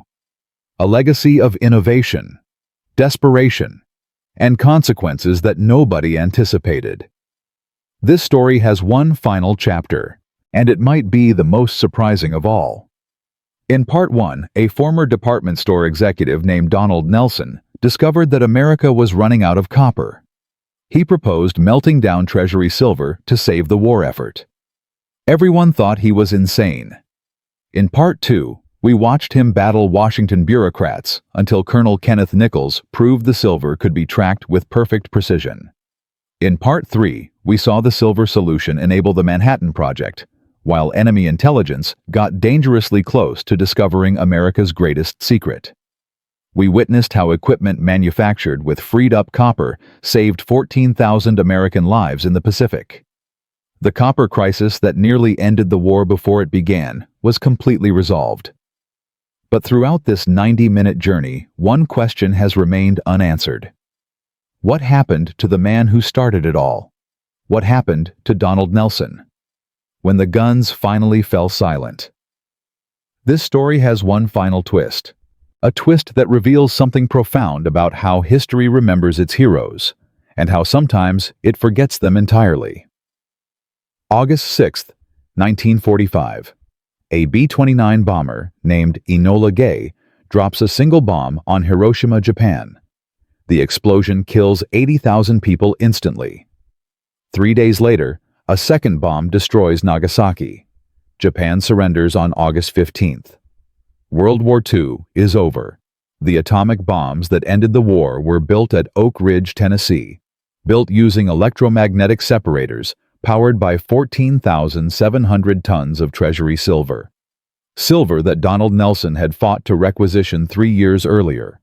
A legacy of innovation, desperation, and consequences that nobody anticipated. This story has one final chapter, and it might be the most surprising of all. In Part 1, a former department store executive named Donald Nelson discovered that America was running out of copper. He proposed melting down Treasury silver to save the war effort. Everyone thought he was insane. In Part 2, we watched him battle Washington bureaucrats until Colonel Kenneth Nichols proved the silver could be tracked with perfect precision. In Part 3, we saw the silver solution enable the Manhattan Project, while enemy intelligence got dangerously close to discovering America's greatest secret. We witnessed how equipment manufactured with freed-up copper saved 14,000 American lives in the Pacific. The copper crisis that nearly ended the war before it began was completely resolved. But throughout this 90-minute journey, one question has remained unanswered. What happened to the man who started it all? What happened to Donald Nelson? When the guns finally fell silent. This story has one final twist. A twist that reveals something profound about how history remembers its heroes, and how sometimes it forgets them entirely. August 6, 1945. A B-29 bomber named Enola Gay drops a single bomb on Hiroshima, Japan. The explosion kills 80,000 people instantly. 3 days later, a second bomb destroys Nagasaki. Japan surrenders on August 15th. World War II is over. The atomic bombs that ended the war were built at Oak Ridge, Tennessee, built using electromagnetic separators powered by 14,700 tons of Treasury silver. Silver that Donald Nelson had fought to requisition 3 years earlier.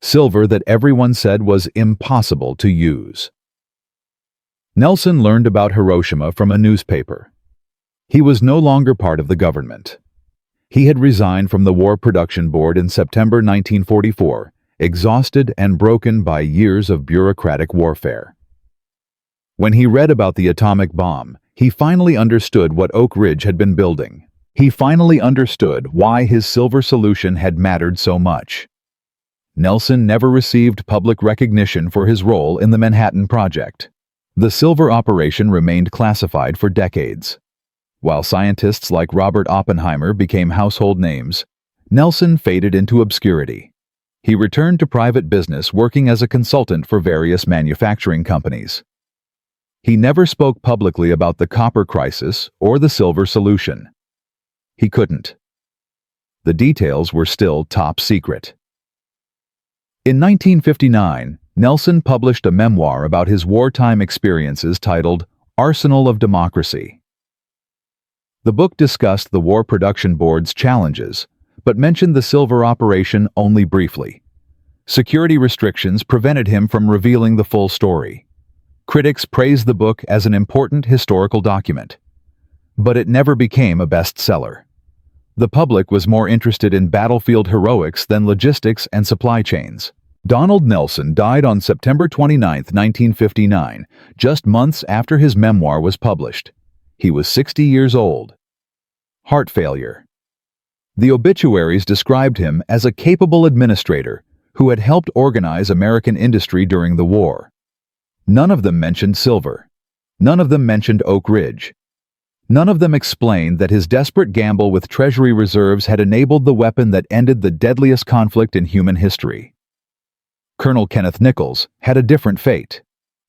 Silver that everyone said was impossible to use. Nelson learned about Hiroshima from a newspaper. He was no longer part of the government. He had resigned from the War Production Board in September 1944, exhausted and broken by years of bureaucratic warfare. When he read about the atomic bomb, he finally understood what Oak Ridge had been building. He finally understood why his silver solution had mattered so much. Nelson never received public recognition for his role in the Manhattan Project. The silver operation remained classified for decades. While scientists like Robert Oppenheimer became household names, Nelson faded into obscurity. He returned to private business working as a consultant for various manufacturing companies. He never spoke publicly about the copper crisis or the silver solution. He couldn't. The details were still top secret. In 1959, Nelson published a memoir about his wartime experiences titled Arsenal of Democracy. The book discussed the War Production Board's challenges, but mentioned the silver operation only briefly. Security restrictions prevented him from revealing the full story. Critics praised the book as an important historical document, but it never became a bestseller. The public was more interested in battlefield heroics than logistics and supply chains. Donald Nelson died on September 29, 1959, just months after his memoir was published. He was 60 years old. Heart failure. The obituaries described him as a capable administrator who had helped organize American industry during the war. None of them mentioned silver. None of them mentioned Oak Ridge. None of them explained that his desperate gamble with Treasury reserves had enabled the weapon that ended the deadliest conflict in human history. Colonel Kenneth Nichols had a different fate.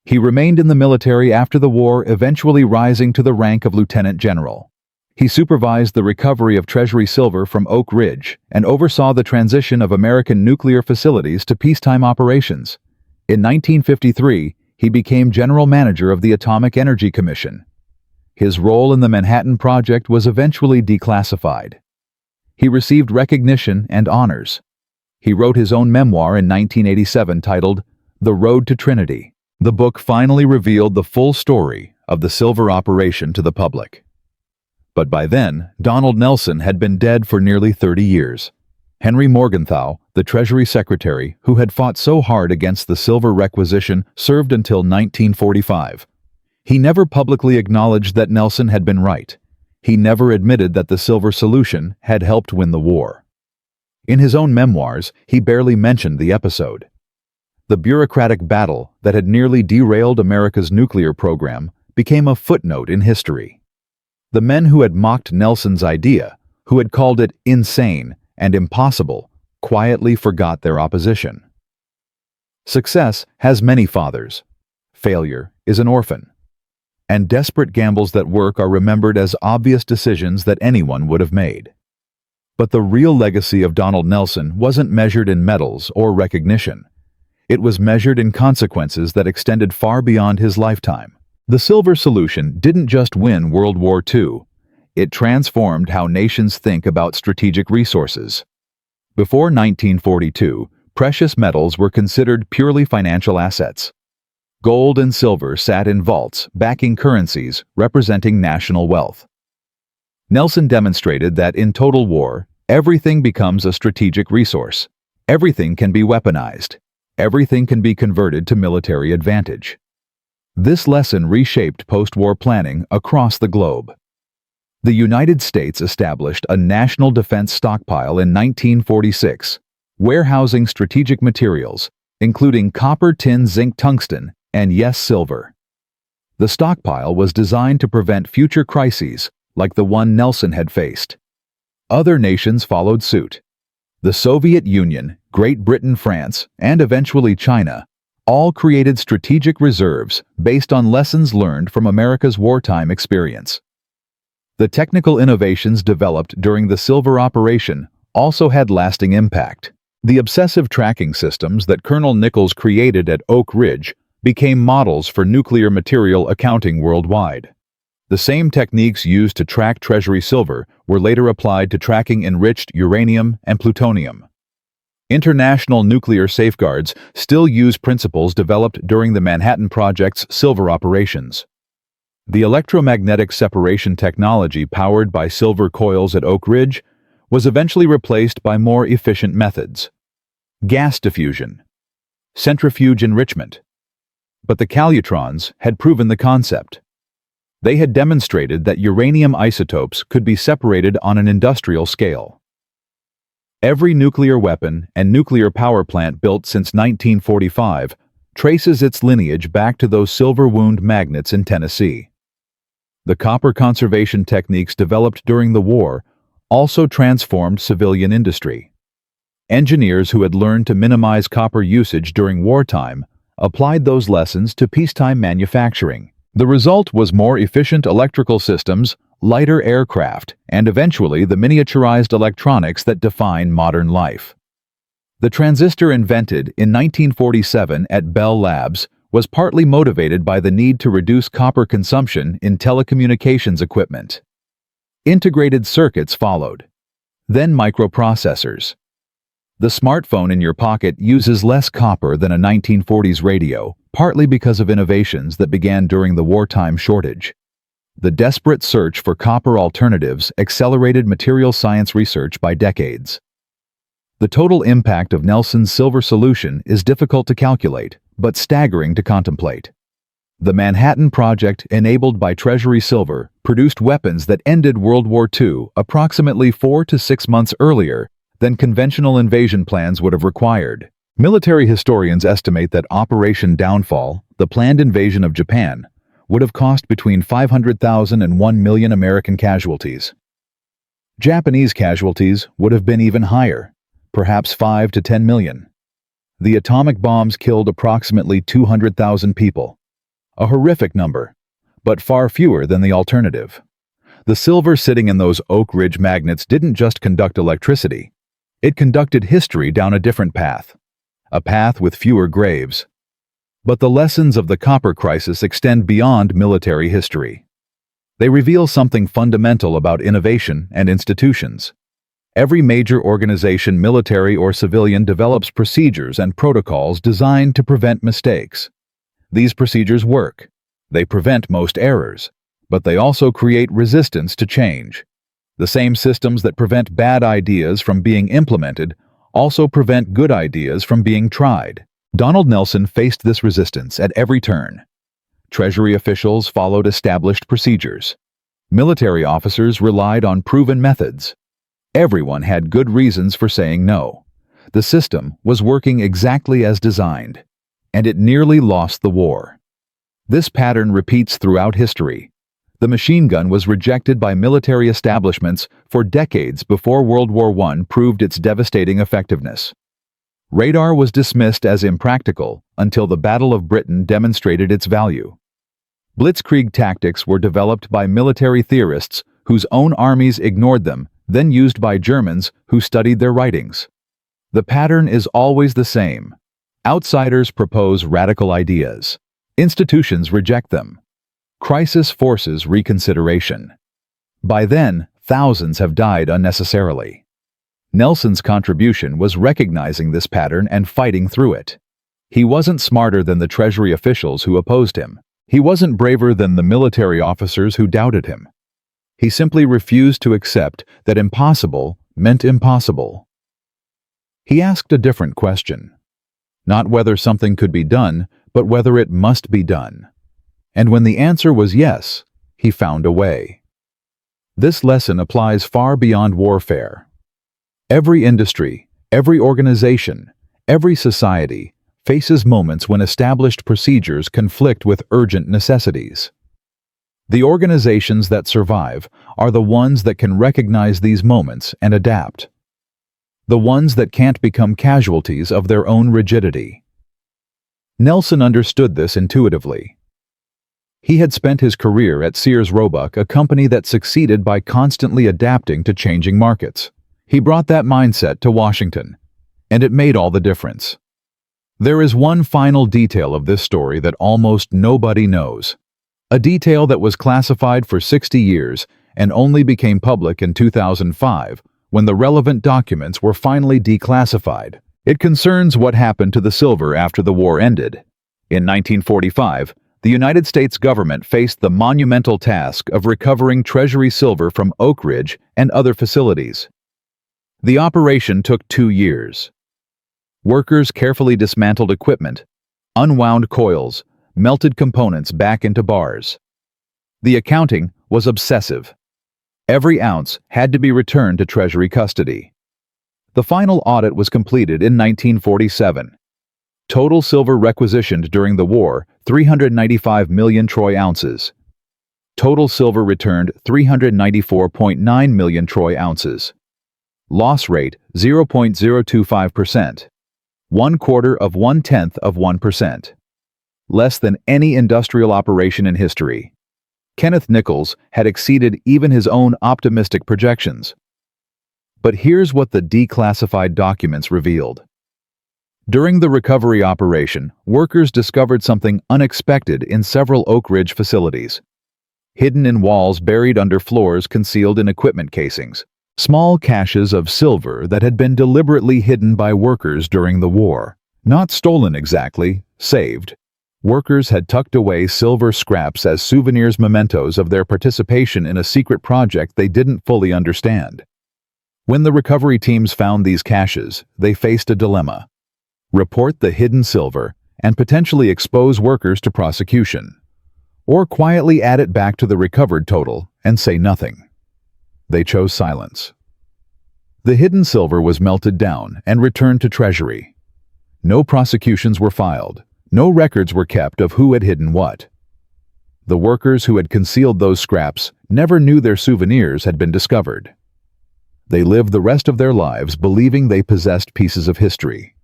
He remained in the military after the war, eventually rising to the rank of lieutenant general. He supervised the recovery of Treasury silver from Oak Ridge and oversaw the transition of American nuclear facilities to peacetime operations. In 1953, he became general manager of the Atomic Energy Commission. His role in the Manhattan Project was eventually declassified. He received recognition and honors. He wrote his own memoir in 1987 titled The Road to Trinity. The book finally revealed the full story of the silver operation to the public. But by then, Donald Nelson had been dead for nearly 30 years. Henry Morgenthau, the Treasury Secretary, who had fought so hard against the silver requisition, served until 1945. He never publicly acknowledged that Nelson had been right. He never admitted that the silver solution had helped win the war. In his own memoirs, he barely mentioned the episode. The bureaucratic battle that had nearly derailed America's nuclear program became a footnote in history. The men who had mocked Nelson's idea, who had called it insane and impossible, quietly forgot their opposition. Success has many fathers. Failure is an orphan. And desperate gambles that work are remembered as obvious decisions that anyone would have made. But the real legacy of Donald Nelson wasn't measured in medals or recognition. It was measured in consequences that extended far beyond his lifetime. The silver solution didn't just win World War II. It transformed how nations think about strategic resources. Before 1942, precious metals were considered purely financial assets. Gold and silver sat in vaults, backing currencies, representing national wealth. Nelson demonstrated that in total war, everything becomes a strategic resource. Everything can be weaponized. Everything can be converted to military advantage. This lesson reshaped post-war planning across the globe. The United States established a national defense stockpile in 1946, warehousing strategic materials, including copper, tin, zinc, tungsten, and yes, silver. The stockpile was designed to prevent future crises like the one Nelson had faced. Other nations followed suit. The Soviet Union, Great Britain, France, and eventually China all created strategic reserves based on lessons learned from America's wartime experience. The technical innovations developed during the silver operation also had lasting impact. The obsessive tracking systems that Colonel Nichols created at Oak Ridge became models for nuclear material accounting worldwide. The same techniques used to track Treasury silver were later applied to tracking enriched uranium and plutonium. International nuclear safeguards still use principles developed during the Manhattan Project's silver operations. The electromagnetic separation technology powered by silver coils at Oak Ridge was eventually replaced by more efficient methods: gas diffusion, centrifuge enrichment. But the calutrons had proven the concept. They had demonstrated that uranium isotopes could be separated on an industrial scale. Every nuclear weapon and nuclear power plant built since 1945 traces its lineage back to those silver wound magnets in Tennessee. The copper conservation techniques developed during the war also transformed civilian industry. Engineers who had learned to minimize copper usage during wartime applied those lessons to peacetime manufacturing. The result was more efficient electrical systems, lighter aircraft, and eventually the miniaturized electronics that define modern life. The transistor invented in 1947 at Bell Labs was partly motivated by the need to reduce copper consumption in telecommunications equipment. Integrated circuits followed, then microprocessors. The smartphone in your pocket uses less copper than a 1940s radio, partly because of innovations that began during the wartime shortage. The desperate search for copper alternatives accelerated material science research by decades. The total impact of Nelson's silver solution is difficult to calculate, but staggering to contemplate. The Manhattan Project, enabled by Treasury silver, produced weapons that ended World War II approximately 4 to 6 months earlier than conventional invasion plans would have required. Military historians estimate that Operation Downfall, the planned invasion of Japan, would have cost between 500,000 and 1 million American casualties. Japanese casualties would have been even higher, perhaps 5 to 10 million. The atomic bombs killed approximately 200,000 people, a horrific number, but far fewer than the alternative. The silver sitting in those Oak Ridge magnets didn't just conduct electricity, it conducted history down a different path, a path with fewer graves. But the lessons of the copper crisis extend beyond military history. They reveal something fundamental about innovation and institutions. Every major organization, military or civilian, develops procedures and protocols designed to prevent mistakes. These procedures work. They prevent most errors, but they also create resistance to change. The same systems that prevent bad ideas from being implemented also prevent good ideas from being tried. Donald Nelson faced this resistance at every turn. Treasury officials followed established procedures. Military officers relied on proven methods. Everyone had good reasons for saying no. The system was working exactly as designed, and it nearly lost the war. This pattern repeats throughout history. The machine gun was rejected by military establishments for decades before World War I proved its devastating effectiveness. Radar was dismissed as impractical until the Battle of Britain demonstrated its value. Blitzkrieg tactics were developed by military theorists whose own armies ignored them, then used by Germans who studied their writings. The pattern is always the same. Outsiders propose radical ideas. Institutions reject them. Crisis forces reconsideration. By then, thousands have died unnecessarily. Nelson's contribution was recognizing this pattern and fighting through it. He wasn't smarter than the Treasury officials who opposed him. He wasn't braver than the military officers who doubted him. He simply refused to accept that impossible meant impossible. He asked a different question. Not whether something could be done, but whether it must be done. And when the answer was yes, he found a way. This lesson applies far beyond warfare. Every industry, every organization, every society faces moments when established procedures conflict with urgent necessities. The organizations that survive are the ones that can recognize these moments and adapt. The ones that can't become casualties of their own rigidity. Nelson understood this intuitively. He had spent his career at Sears Roebuck, a company that succeeded by constantly adapting to changing markets. He brought that mindset to Washington, and it made all the difference. There is one final detail of this story that almost nobody knows. A detail that was classified for 60 years and only became public in 2005 when the relevant documents were finally declassified. It concerns what happened to the silver after the war ended. In 1945, the United States government faced the monumental task of recovering Treasury silver from Oak Ridge and other facilities. The operation took 2 years. Workers carefully dismantled equipment, unwound coils, melted components back into bars. The accounting was obsessive. Every ounce had to be returned to Treasury custody. The final audit was completed in 1947. Total silver requisitioned during the war, 395 million troy ounces. Total silver returned, 394.9 million troy ounces. Loss rate, 0.025%. 1/4%. Less than any industrial operation in history. Kenneth Nichols had exceeded even his own optimistic projections. But here's what the declassified documents revealed. During the recovery operation, workers discovered something unexpected in several Oak Ridge facilities. Hidden in walls buried under floors concealed in equipment casings. Small caches of silver that had been deliberately hidden by workers during the war. Not stolen exactly, saved. Workers had tucked away silver scraps as souvenirs, mementos of their participation in a secret project they didn't fully understand. When the recovery teams found these caches, they faced a dilemma. Report the hidden silver and potentially expose workers to prosecution, or quietly add it back to the recovered total and say nothing. They chose silence. The hidden silver was melted down and returned to Treasury. No prosecutions were filed. No records were kept of who had hidden what. The workers who had concealed those scraps never knew their souvenirs had been discovered. They lived the rest of their lives believing they possessed pieces of history,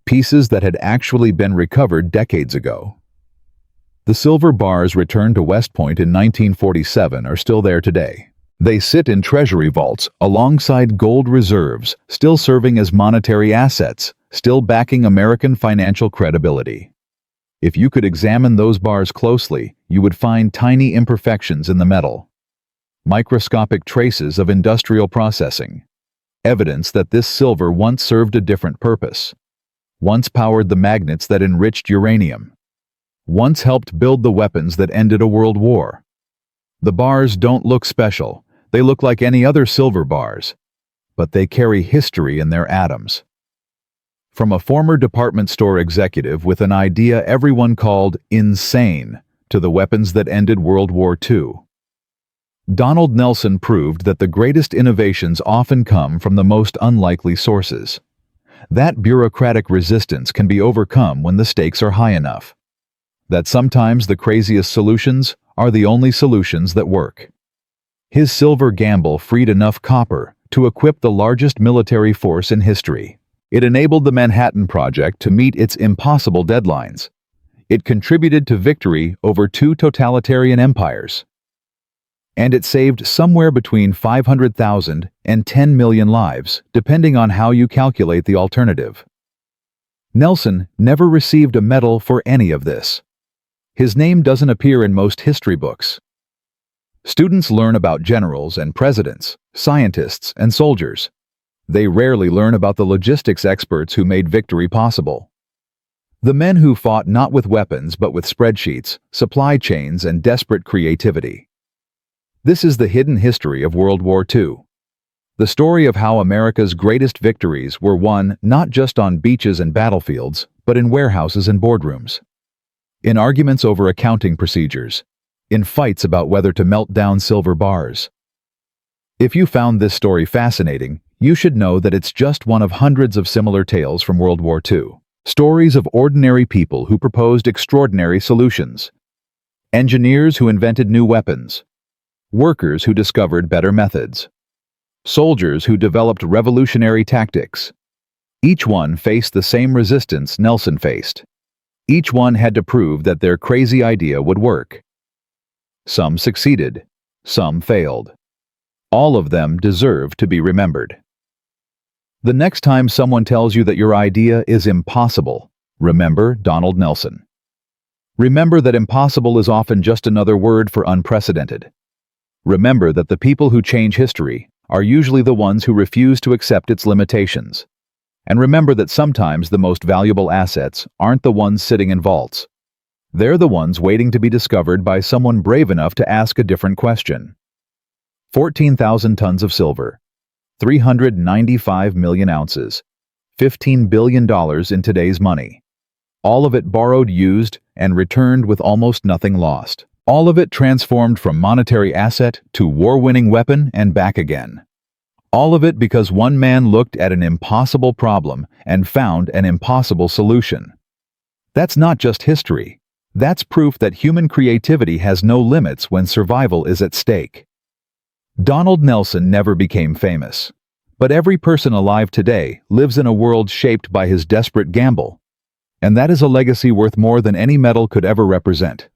pieces that had actually been recovered decades ago. The silver bars returned to West Point in 1947 are still there today. They sit in Treasury vaults alongside gold reserves, still serving as monetary assets, still backing American financial credibility. If you could examine those bars closely, you would find tiny imperfections in the metal, microscopic traces of industrial processing, evidence that this silver once served a different purpose, once powered the magnets that enriched uranium, once helped build the weapons that ended a world war. The bars don't look special. They look like any other silver bars, but they carry history in their atoms. From a former department store executive with an idea everyone called insane to the weapons that ended World War II, Donald Nelson proved that the greatest innovations often come from the most unlikely sources. That bureaucratic resistance can be overcome when the stakes are high enough. That sometimes the craziest solutions are the only solutions that work. His silver gamble freed enough copper to equip the largest military force in history. It enabled the Manhattan Project to meet its impossible deadlines. It contributed to victory over two totalitarian empires. And it saved somewhere between 500,000 and 10 million lives, depending on how you calculate the alternative. Nelson never received a medal for any of this. His name doesn't appear in most history books. Students learn about generals and presidents, scientists and soldiers. They rarely learn about the logistics experts who made victory possible. The men who fought not with weapons but with spreadsheets, supply chains, and desperate creativity. This is the hidden history of World War II. The story of how America's greatest victories were won not just on beaches and battlefields, but in warehouses and boardrooms. In arguments over accounting procedures. In fights about whether to melt down silver bars. If you found this story fascinating, you should know that it's just one of hundreds of similar tales from World War II. Stories of ordinary people who proposed extraordinary solutions. Engineers who invented new weapons. Workers who discovered better methods. Soldiers who developed revolutionary tactics. Each one faced the same resistance Nelson faced. Each one had to prove that their crazy idea would work. Some succeeded. Some failed. All of them deserve to be remembered. The next time someone tells you that your idea is impossible, remember Donald Nelson. Remember that impossible is often just another word for unprecedented. Remember that the people who change history are usually the ones who refuse to accept its limitations. And remember that sometimes the most valuable assets aren't the ones sitting in vaults. They're the ones waiting to be discovered by someone brave enough to ask a different question. 14,000 tons of silver, 395 million ounces, $15 billion in today's money. All of it borrowed, used, and returned with almost nothing lost. All of it transformed from monetary asset to war-winning weapon and back again. All of it because one man looked at an impossible problem and found an impossible solution. That's not just history. That's proof that human creativity has no limits when survival is at stake. Donald Nelson never became famous, but every person alive today lives in a world shaped by his desperate gamble, and that is a legacy worth more than any medal could ever represent.